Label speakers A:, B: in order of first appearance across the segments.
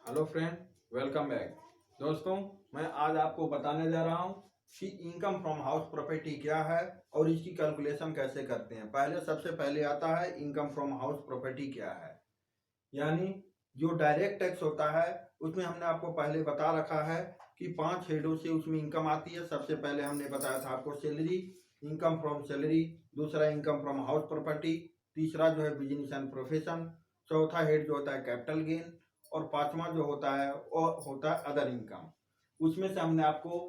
A: Hello friend, welcome back. दोस्तों, मैं आज आपको बताने जा रहा हूँ कि इनकम फ्रॉम हाउस प्रॉपर्टी क्या है और इसकी कैलकुलेशन कैसे करते हैं। सबसे पहले आता है इनकम फ्रॉम हाउस प्रॉपर्टी क्या है। यानी जो डायरेक्ट टैक्स होता है उसमें हमने आपको पहले बता रखा है कि 5 हेडों से उसमें इनकम आती है। सबसे पहले हमने बताया था आपको सैलरी, इनकम फ्रॉम सैलरी, दूसरा इनकम फ्रॉम हाउस प्रॉपर्टी, तीसरा जो है बिजनेस एंड प्रोफेशन, चौथा हेड जो होता है कैपिटल गेन और पांचवा जो होता है वो होता है अदर इनकम। उसमें से हमने आपको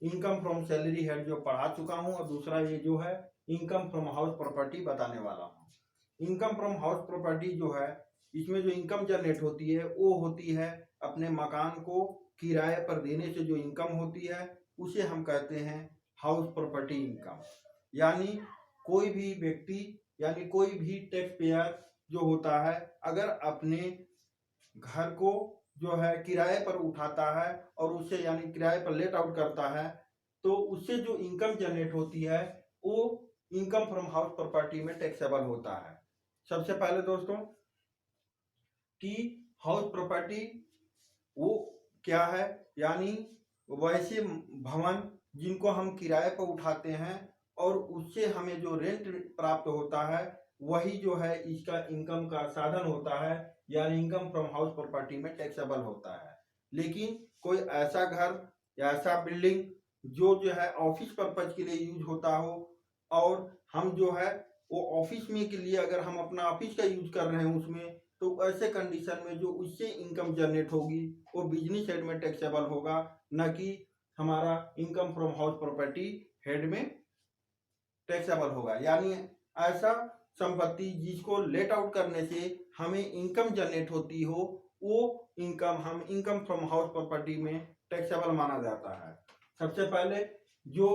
A: इनकम फ्रॉम सैलरी हेड जो पढ़ा चुका हूं और दूसरा ये जो है इनकम फ्रॉम हाउस प्रॉपर्टी बताने वाला हूं। इनकम फ्रॉम हाउस प्रॉपर्टी जो है इसमें जो इनकम जनरेट होती है वो होती है अपने मकान को किराए पर देने से जो इनकम होती है उसे हम कहते हैं हाउस प्रॉपर्टी इनकम। यानी कोई भी व्यक्ति यानी कोई भी टैक्स पेयर जो होता है अगर अपने घर को जो है किराए पर उठाता है और उससे यानी किराए पर लेट आउट करता है तो उससे जो इनकम जनरेट होती है वो इनकम फ्रॉम हाउस प्रॉपर्टी में टैक्सेबल होता है। सबसे पहले दोस्तों कि हाउस प्रॉपर्टी वो क्या है, यानी वैसे भवन जिनको हम किराए पर उठाते हैं और उससे हमें जो रेंट प्राप्त होता है वही जो है इसका इनकम का साधन होता है, यानी इनकम फ्रॉम हाउस प्रॉपर्टी में टैक्सेबल होता है। लेकिन कोई ऐसा घर या ऐसा बिल्डिंग जो है ऑफिस पर्पज के लिए यूज होता हो और हम जो है वो ऑफिस में के लिए अगर हम अपना ऑफिस का यूज कर रहे हैं उसमें, तो ऐसे कंडीशन में जो उससे इनकम जनरेट होगी वो बिजनेस हेड में टैक्सेबल होगा, न कि हमारा income from house property head में टैक्सेबल होगा। यानी ऐसा संपत्ति जिसको लेट आउट करने से हमें इनकम जनरेट होती हो वो इनकम हम इनकम फ्रॉम हाउस प्रॉपर्टी में टैक्सेबल माना जाता है। सबसे पहले जो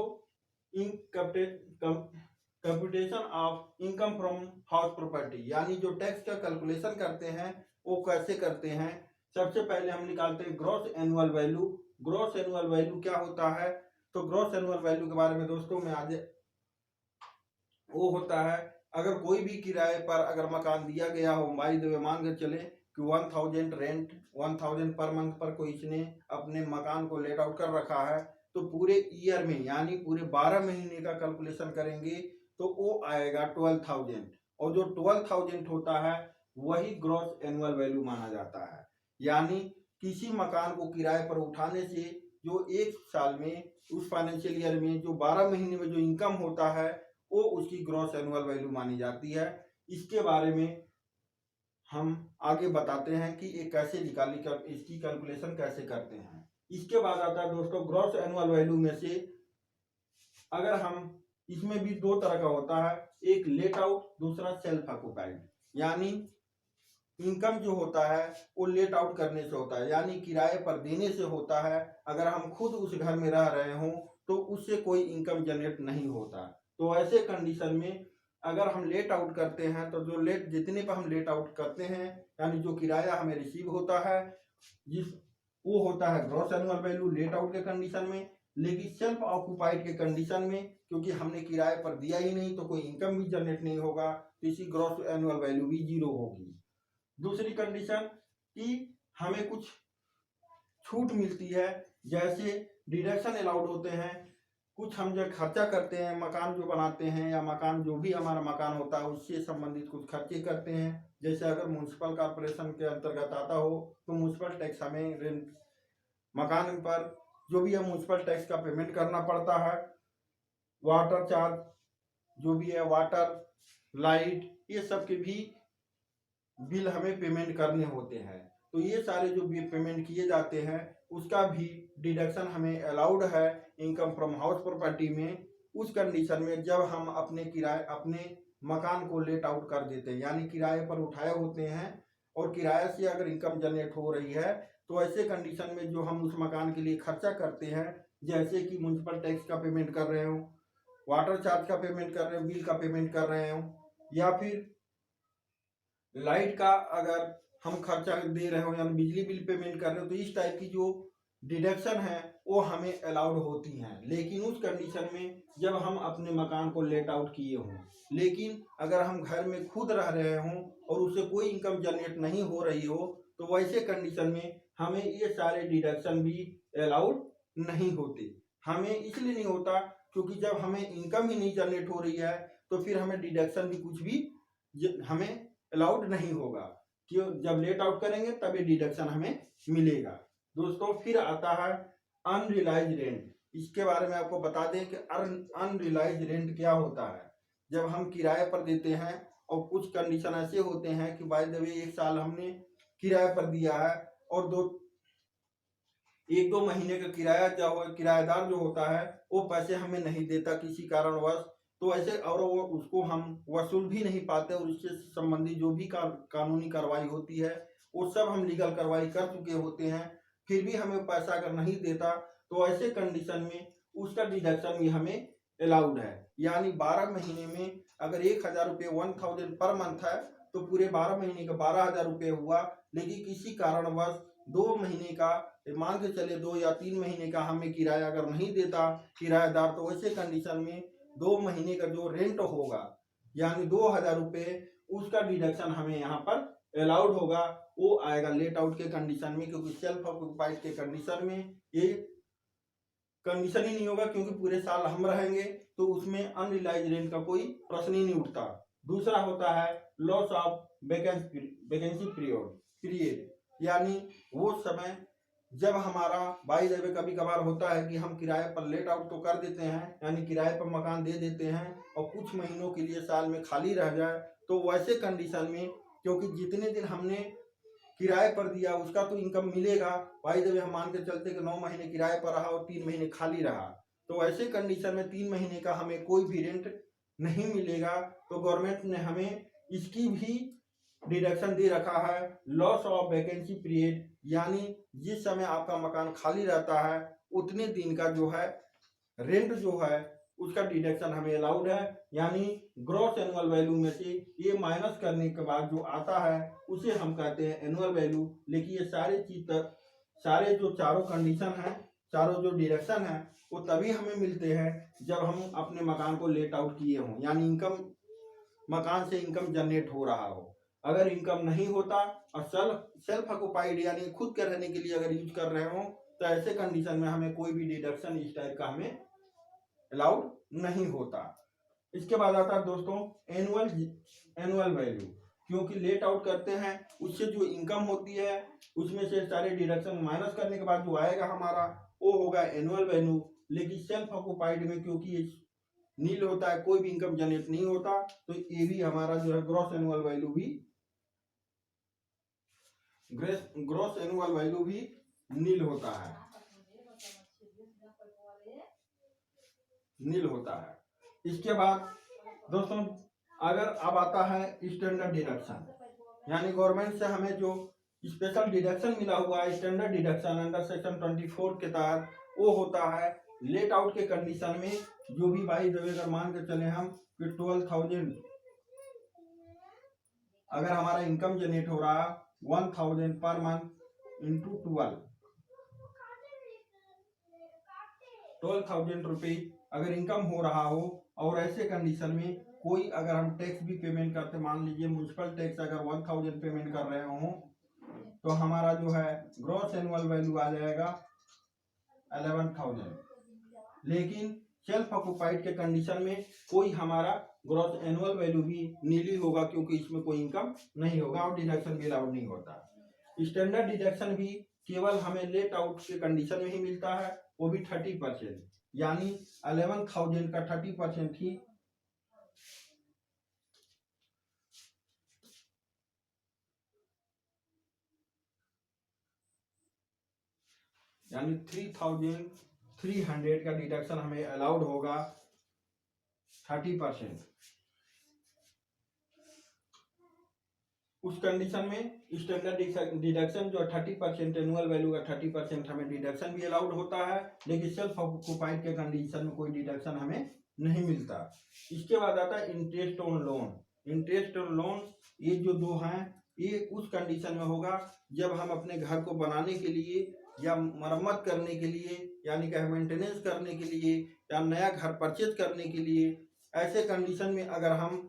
A: computation of income from house property यानी जो टैक्स का कैलकुलेशन करते हैं वो कैसे करते हैं। सबसे पहले हम निकालते हैं gross annual value. Gross annual value क्या होता है, तो ग्रॉस एनुअल वैल्यू के बारे में दोस्तों मैं आज वो होता है अगर कोई भी किराए पर अगर मकान दिया गया हो, बाई द वे मान के चले कि 1000 रेंट 1000 पर मंथ पर कोई इसने अपने मकान को लेट आउट कर रखा है, तो पूरे ईयर में यानी पूरे 12 महीने का कैलकुलेशन करेंगे तो वो आएगा 12,000 और जो 12,000 होता है वही ग्रॉस एनुअल वैल्यू माना जाता है। यानी किसी मकान को किराए पर उठाने से जो एक साल में उस फाइनेंशियल ईयर में जो 12 महीने में जो इनकम होता है वो उसकी ग्रॉस एनुअल वैल्यू मानी जाती है। इसके बारे में हम आगे बताते हैं कि ये कैसे इसकी कैलकुलेशन कैसे करते हैं। इसके बाद आता है दोस्तों ग्रॉस एनुअल वैल्यू में से अगर हम इसमें भी दो तरह का होता है, एक लेट आउट दूसरा सेल्फ ऑक्युपाइड। यानी इनकम जो होता है वो लेट आउट करने से होता है यानी किराए पर देने से होता है। अगर हम खुद उस घर में रह रहे हों तो उससे कोई इनकम जनरेट नहीं होता। तो ऐसे कंडीशन में अगर हम लेट आउट करते हैं तो जो लेट जितने पर हम लेट आउट करते हैं यानी जो किराया हमें रिसीव होता है जिस वो होता है gross annual value let out के कंडीशन में। लेकिन सेल्फ ऑक्युपाइड के कंडीशन में क्योंकि हमने किराए पर दिया ही नहीं तो कोई इनकम भी जनरेट नहीं होगा, तो इसी ग्रॉस एनुअल वैल्यू भी जीरो होगी। दूसरी कंडीशन कि हमें कुछ छूट मिलती है, जैसे डिडक्शन अलाउड होते हैं। कुछ हम जो खर्चा करते हैं मकान जो बनाते हैं या मकान जो भी हमारा मकान होता है उससे संबंधित कुछ खर्चे करते हैं। जैसे अगर म्यूनसिपल कॉर्पोरेशन के अंतर्गत आता हो तो म्यूनसिपल टैक्स हमें रेंट मकान पर जो भी है म्यूनसिपल टैक्स का पेमेंट करना पड़ता है। वाटर चार्ज जो भी है वाटर लाइट ये सब के भी बिल हमें पेमेंट करने होते हैं। तो ये सारे जो भी पेमेंट किए जाते हैं उसका भी डिडक्शन हमें अलाउड है इनकम फ्रॉम हाउस प्रॉपर्टी में, उस कंडीशन में जब हम अपने मकान को लेट आउट कर देते हैं यानी किराए पर उठाए होते हैं और किराए से अगर इनकम जनरेट हो रही है तो ऐसे कंडीशन में जो हम उस मकान के लिए खर्चा करते हैं जैसे कि म्यूनसिपल टैक्स का पेमेंट कर रहे हो, वाटर चार्ज का पेमेंट कर रहे हो, बिल का पेमेंट कर रहे हो या फिर लाइट का अगर हम खर्चा दे रहे हो यानी बिजली बिल पेमेंट कर रहे हो, तो इस टाइप की जो डिडक्शन है वो हमें अलाउड होती हैं। लेकिन उस कंडीशन में जब हम अपने मकान को लेट आउट किए हों, लेकिन अगर हम घर में खुद रह रहे हों और उससे कोई इनकम जनरेट नहीं हो रही हो तो वैसे कंडीशन में हमें ये सारे डिडक्शन भी अलाउड नहीं होते। हमें इसलिए नहीं होता क्योंकि जब हमें इनकम ही नहीं जनरेट हो रही है तो फिर हमें डिडक्शन भी कुछ भी हमें अलाउड नहीं होगा। क्यों? जब लेट आउट करेंगे तभी डिडक्शन हमें मिलेगा। दोस्तों फिर आता है अनरियलाइज रेंट। इसके बारे में आपको बता दें कि अनरियलाइज रेंट क्या होता है। जब हम किराए पर देते हैं और कुछ कंडीशन ऐसे होते हैं कि बाय द वे एक साल हमने किराए पर दिया है और एक दो महीने का किराएदार जो होता है वो पैसे हमें नहीं देता किसी कारणवश, तो ऐसे और वो उसको हम वसूल भी नहीं पाते और उससे संबंधित जो भी कानूनी कार्रवाई होती है वो सब हम लीगल कार्रवाई कर चुके होते हैं, फिर भी हमें पैसा अगर नहीं देता तो ऐसे कंडीशन में उसका डिडक्शन भी हमें अलाउड है। यानी 12 महीने में अगर 1000 रुपये 1000 पर मंथ है तो पूरे 12 महीने का 12,000 रुपये हुआ, लेकिन किसी कारणवश 2 महीने का मान के चले 2 या 3 महीने का हमें किराया अगर नहीं देता किराएदार, तो वैसे कंडीशन में 2 महीने का जो रेंट होगा यानी 2000 रुपये उसका डिडक्शन हमें यहाँ पर अलाउड होगा। वो आएगा लेट आउट के कंडीशन में, क्योंकि सेल्फ ऑक्यूपाइड के कंडीशन में ये कंडीशन ही नहीं होगा क्योंकि पूरे साल हम रहेंगे तो उसमें अनरियलाइज रेंट का कोई प्रश्न ही नहीं उठता। दूसरा होता है लॉस ऑफ वैकेंसी पीरियड, यानी वो समय जब हमारा बाय द वे कभी कभार होता है कि हम किराए पर लेट आउट तो कर देते हैं, यानी किराए पर मकान दे देते हैं और कुछ महीनों के लिए साल में खाली रह जाए, तो वैसे कंडीशन में क्योंकि जितने दिन हमने किराए पर दिया उसका तो इनकम मिलेगा, बाय द वे हम मान के चलते कि 9 महीने किराए पर रहा और 3 महीने खाली रहा, तो ऐसे कंडीशन में 3 महीने का हमें कोई भी रेंट नहीं मिलेगा। तो गवर्नमेंट ने हमें इसकी भी डिडक्शन दे रखा है लॉस ऑफ वैकेंसी पीरियड, यानी जिस समय आपका मकान खाली रहता है उतने दिन का जो है रेंट जो है उसका डिडक्शन हमें अलाउड है। यानी ग्रॉस एनुअल वैल्यू में से ये माइनस करने के बाद जो आता है उसे हम कहते हैं एनुअल वैल्यू। लेकिन ये सारे जो चारों कंडीशन हैं, चारों जो डिडक्शन है वो तभी हमें मिलते हैं जब हम अपने मकान को लेट आउट किए हों, यानी मकान से इनकम जनरेट हो रहा हो। अगर इनकम नहीं होता और सेल्फ ऑक्युपाइड यानी खुद के रहने के लिए अगर यूज कर रहे हो तो ऐसे कंडीशन में हमें कोई भी डिडक्शन इस टाइप का हमें अलाउड नहीं होता। इसके बाद आता है दोस्तों एनुअल वैल्यू। क्योंकि लेट आउट करते हैं उससे जो इनकम होती है उसमें से सारे डिडक्शन माइनस करने के बाद जो आएगा हमारा वो होगा एनुअल वैल्यू। लेकिन सेल्फ ऑक्युपाइड में क्योंकि नील होता है, कोई भी इनकम जनरेट नहीं होता, तो ये भी हमारा जो है ग्रॉस एनुअल वैल्यू भी नील होता है, इसके बाद दोस्तों अगर अब आता है स्टैंडर्ड डिडक्शन, यानी गवर्नमेंट से हमें जो स्पेशल डिडक्शन मिला हुआ है स्टैंडर्ड डिडक्शन अंडर सेक्शन 24 के तहत, वो होता है लेट आउट के कंडीशन में जो भी बाई अगर मान के चले हम कि 12,000 अगर हमारा इनकम जनरेट हो रहा 1000 पर मंथ इंटू 12,000 रुपये अगर इनकम हो रहा हो और ऐसे कंडीशन में कोई अगर हम टैक्स भी पेमेंट करते, मान लीजिए म्यूनसिपल टैक्स अगर 1000 पेमेंट कर रहे हो तो हमारा जो है ग्रॉस एनुअल वैल्यू आ जाएगा 11,000। लेकिन सेल्फ ऑक्युपाइड के कंडीशन में कोई हमारा ग्रॉस एनुअल वैल्यू भी नीली होगा क्योंकि इसमें कोई इनकम नहीं होगा और डिडक्शन भी अलाउड नहीं होता। स्टैंडर्ड डिडक्शन भी केवल हमें लेट आउट के कंडीशन में ही मिलता है, वो भी 30%, यानी 11,000 का 30% ही यानी 3,300 का डिडक्शन हमें अलाउड होगा 30%। उस कंडीशन में स्टैंडर्ड डिडक्शन जो 30% एनुअल वैल्यू का 30% हमें डिडक्शन भी अलाउड होता है, लेकिन सेल्फ ऑक्युपाइड के कंडीशन में कोई डिडक्शन हमें नहीं मिलता। इसके बाद आता है interest on loan. Interest on loan ये जो दो हैं ये उस कंडीशन में होगा जब हम अपने घर को बनाने के लिए या मरम्मत करने के लिए यानी कि मेंटेनेंस करने के लिए या नया घर परचेज करने के लिए, ऐसे कंडीशन में अगर हम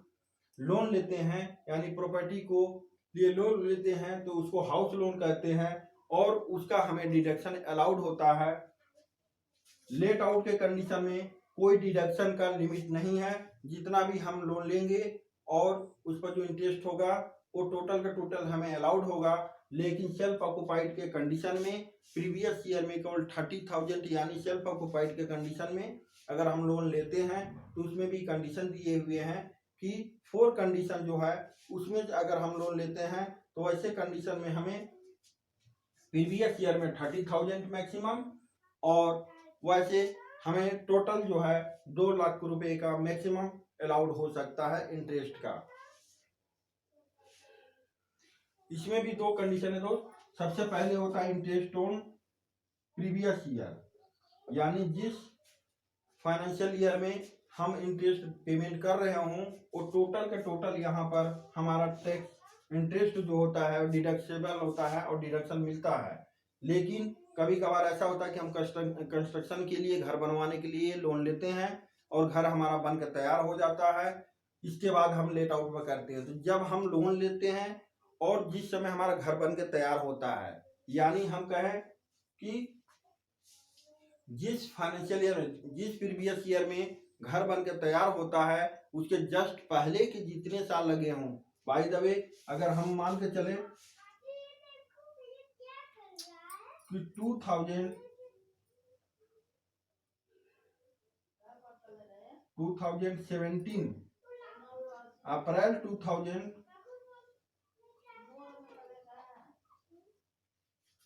A: लोन लेते हैं यानी प्रॉपर्टी को लिए लोन लेते हैं तो उसको हाउस लोन कहते हैं और उसका हमें डिडक्शन अलाउड होता है। लेट आउट के कंडीशन में कोई डिडक्शन का लिमिट नहीं है, जितना भी हम लोन लेंगे और उस पर जो इंटरेस्ट होगा वो टोटल का टोटल हमें अलाउड होगा। लेकिन सेल्फ ऑक्युपाइड के कंडीशन में प्रीवियस ईयर में केवल 30,000 यानी सेल्फ ऑक्युपाइड के कंडीशन में अगर हम लोन लेते हैं तो उसमें भी कंडीशन दिए हुए हैं कि 4 कंडीशन जो है उसमें अगर हम लोन लेते हैं तो ऐसे कंडीशन में हमें प्रीवियस ईयर में 30,000 मैक्सिमम और वैसे हमें टोटल जो है 2 लाख रुपए का मैक्सिमम अलाउड हो सकता है इंटरेस्ट का। इसमें भी 2 कंडीशन है दोस्त। सबसे पहले होता है इंटरेस्ट ऑन प्रीवियस ईयर, यानी जिस फाइनेंशियल ईयर में हम इंटरेस्ट पेमेंट कर रहे हों वो टोटल के टोटल यहाँ पर हमारा टैक्स इंटरेस्ट जो होता है डिडक्टेबल होता है और डिडक्शन मिलता है। लेकिन कभी कभार ऐसा होता है कि हम कंस्ट्रक्शन के लिए, घर बनवाने के लिए लोन लेते हैं और घर हमारा बनकर तैयार हो जाता है, इसके बाद हम लेट आउट में करते हैं। तो जब हम लोन लेते हैं और जिस समय हमारा घर बनकर तैयार होता है, यानी हम कहें कि जिस फाइनेंशियल ईयर में, जिस प्रीवियस ईयर में घर बनकर तैयार होता है उसके जस्ट पहले के जितने साल लगे हों, बाय द वे अगर हम मान के चले कि 2017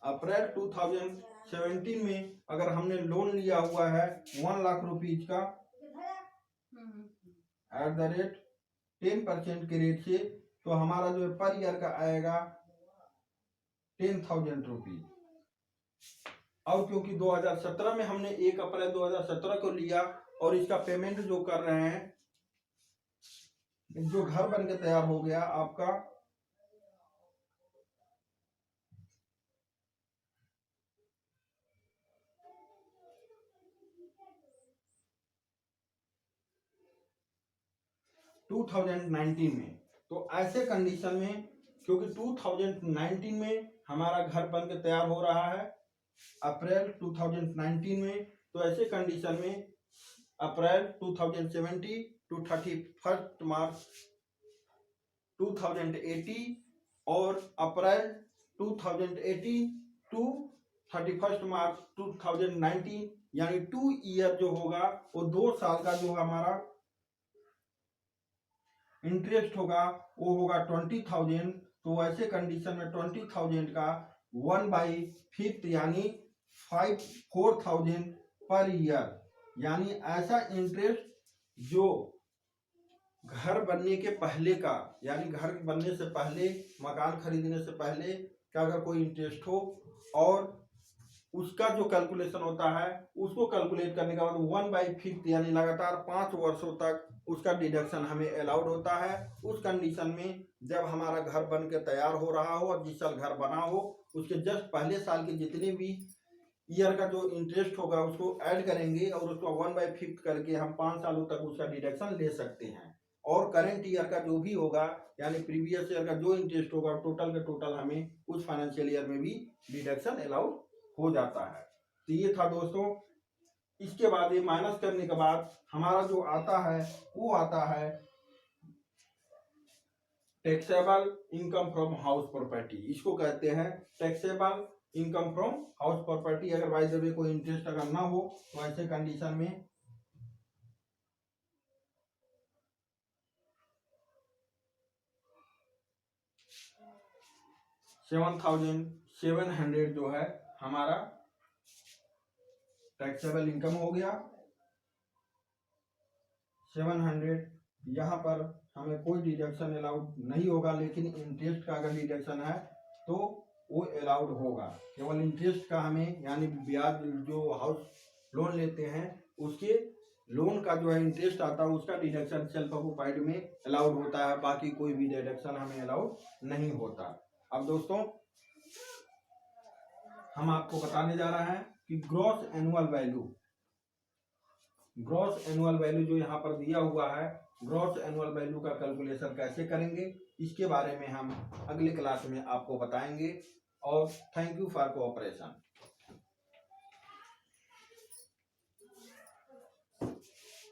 A: अप्रैल 2017 में अगर हमने लोन लिया हुआ है 1 लाख रुपीज का एट द रेट 10% के रेट से, तो हमारा जो है पर ईयर का आएगा 10,000 रुपीज। और क्योंकि 2017 में हमने 1 अप्रैल 2017 को लिया और इसका पेमेंट जो कर रहे हैं, जो घर बन के तैयार हो गया आपका 2019 में, तो ऐसे कंडीशन में क्योंकि 2019 में हमारा घर बन के तैयार हो रहा है अप्रैल 2019 में, तो ऐसे कंडीशन में अप्रैल 2070 टू 31 मार्च 2080 और अप्रैल 2080 टू 31 मार्च 2019 यानी 2 ईयर जो होगा वो 2 साल का जो हमारा इंटरेस्ट होगा वो होगा 20,000। तो ऐसे कंडीशन में 20,000 का 1/5 यानी 4,000 पर ईयर, यानी ऐसा इंटरेस्ट जो घर बनने के पहले का, यानी घर बनने से पहले, मकान खरीदने से पहले का अगर कोई इंटरेस्ट हो और उसका जो कैलकुलेशन होता है उसको कैलकुलेट करने के बाद 1/5 यानी लगातार 5 वर्षों तक उसका डिडक्शन हमें अलाउड होता है। उस कंडीशन में जब हमारा घर बन के तैयार हो रहा हो और जिस साल घर बना हो उसके जस्ट पहले साल के जितने भी ईयर का जो इंटरेस्ट होगा उसको ऐड करेंगे और उसको 1/5 करके हम 5 सालों तक उसका डिडक्शन ले सकते हैं। और करंट ईयर का जो भी होगा यानी प्रीवियस ईयर का जो इंटरेस्ट होगा टोटल का टोटल हमें उस फाइनेंशियल ईयर में भी डिडक्शन अलाउड हो जाता है। तो ये था दोस्तों। इसके बाद ये माइनस करने के बाद हमारा जो आता है वो आता है taxable income from house property. इसको कहते हैं taxable income from house property. अगर बाय द वे कोई इंटरेस्ट अगर ना हो तो ऐसे कंडीशन में $7,700 जो है हमारा टैक्सेबल इनकम हो गया। 700 यहाँ पर हमें कोई डिडक्शन अलाउड नहीं होगा, लेकिन इंटरेस्ट का अगर डिडक्शन है तो वो अलाउड होगा। केवल इंटरेस्ट का हमें यानी ब्याज जो हाउस लोन लेते हैं उसके लोन का जो है इंटरेस्ट आता है उसका डिडक्शन सेल्फ ऑक्युपाइड में अलाउड होता है, बाकी कोई भी डिडक्शन हमें अलाउड नहीं होता। अब दोस्तों हम आपको बताने जा रहे हैं कि ग्रॉस एनुअल वैल्यू जो यहाँ पर दिया हुआ है, ग्रॉस एनुअल वैल्यू का कैलकुलेशन कैसे करेंगे इसके बारे में हम अगले क्लास में आपको बताएंगे। और थैंक यू फॉर कोऑपरेशन।